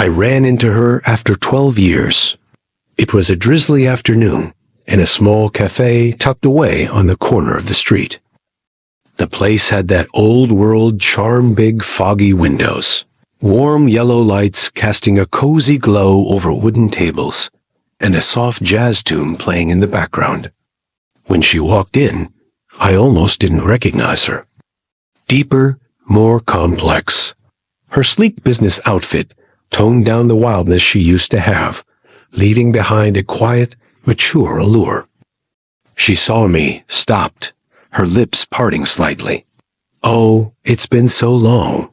I ran into her after 12 years. It was a drizzly afternoon in a small cafe tucked away on the corner of the street. The place had that old-world charm, big foggy windows, warm yellow lights casting a cozy glow over wooden tables, and a soft jazz tune playing in the background. When she walked in, I almost didn't recognize her. Deeper, more complex. Her sleek business outfit toned down the wildness she used to have, leaving behind a quiet, mature allure. She saw me, stopped, her lips parting slightly. "Oh, it's been so long."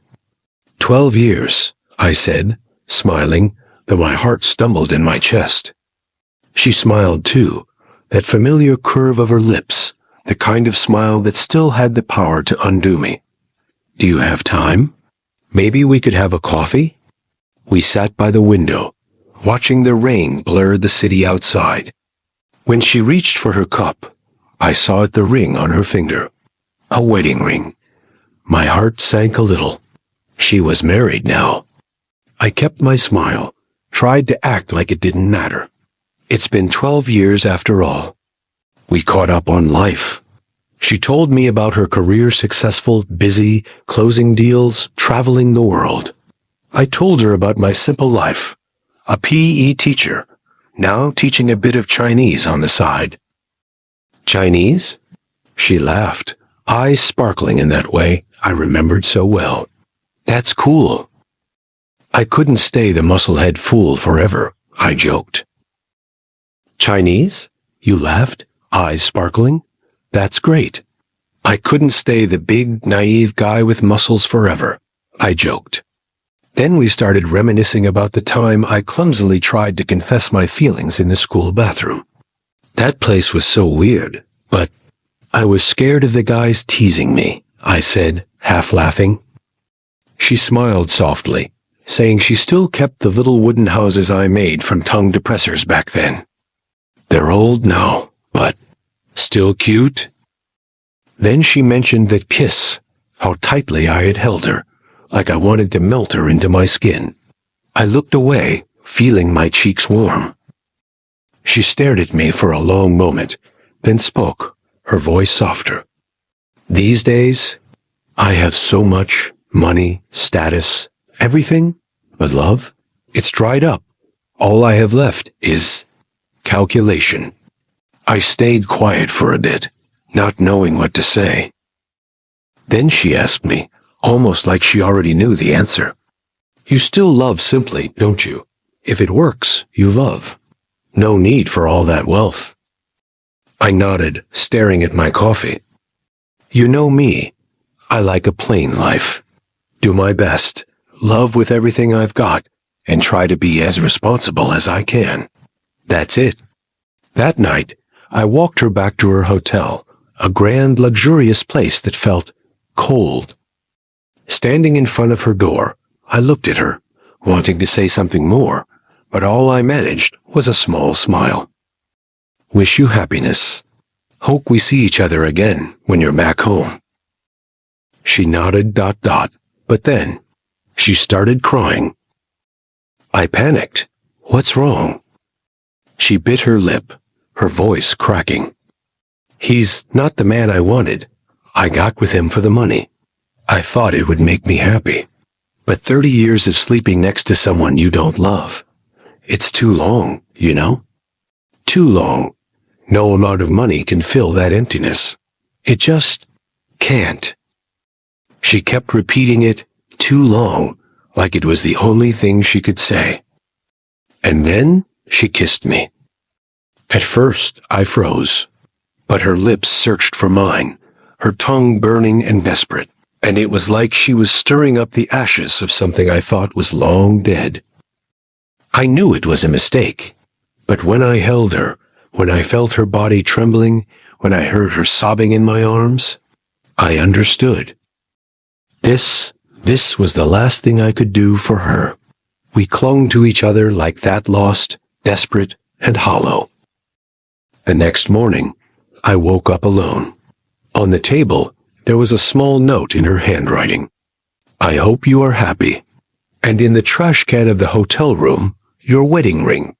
12 years, I said, smiling, though my heart stumbled in my chest. She smiled too, that familiar curve of her lips, the kind of smile that still had the power to undo me. "Do you have time? Maybe we could have a coffee?" We sat by the window, watching the rain blur the city outside. When she reached for her cup, I saw the ring on her finger. A wedding ring. My heart sank a little. She was married now. I kept my smile, tried to act like it didn't matter. It's been 12 years after all. We caught up on life. She told me about her career, successful, busy, closing deals, traveling the world. I told her about my simple life, a PE teacher, now teaching a bit of Chinese on the side. "Chinese?" She laughed, eyes sparkling in that way I remembered so well. "That's cool." I couldn't stay the musclehead fool forever, I joked. "Chinese?" You laughed, eyes sparkling. "That's great." I couldn't stay the big, naive guy with muscles forever, I joked. Then we started reminiscing about the time I clumsily tried to confess my feelings in the school bathroom. That place was so weird, but I was scared of the guys teasing me, I said, half laughing. She smiled softly, saying she still kept the little wooden houses I made from tongue depressors back then. "They're old now, but still cute." Then she mentioned that kiss, how tightly I had held her, like I wanted to melt her into my skin. I looked away, feeling my cheeks warm. She stared at me for a long moment, then spoke, her voice softer. "These days, I have so much money, status, everything, but love, it's dried up. All I have left is calculation." I stayed quiet for a bit, not knowing what to say. Then she asked me, almost like she already knew the answer. "You still love simply, don't you? If it works, you love. No need for all that wealth." I nodded, staring at my coffee. "You know me. I like a plain life. Do my best, love with everything I've got, and try to be as responsible as I can. That's it." That night, I walked her back to her hotel, a grand, luxurious place that felt cold. Standing in front of her door, I looked at her, wanting to say something more, but all I managed was a small smile. "Wish you happiness. Hope we see each other again when you're back home." She nodded, but then she started crying. I panicked. "What's wrong?" She bit her lip, her voice cracking. "He's not the man I wanted. I got with him for the money. I thought it would make me happy. But 30 years of sleeping next to someone you don't love, it's too long, you know? Too long. No amount of money can fill that emptiness. It just can't." She kept repeating it, too long, like it was the only thing she could say. And then she kissed me. At first, I froze, but her lips searched for mine, her tongue burning and desperate, and it was like she was stirring up the ashes of something I thought was long dead. I knew it was a mistake, but when I held her, when I felt her body trembling, when I heard her sobbing in my arms, I understood. This was the last thing I could do for her. We clung to each other like that, lost, desperate, and hollow. The next morning, I woke up alone. On the table, there was a small note in her handwriting. "I hope you are happy, And in the trash can of the hotel room, your wedding ring.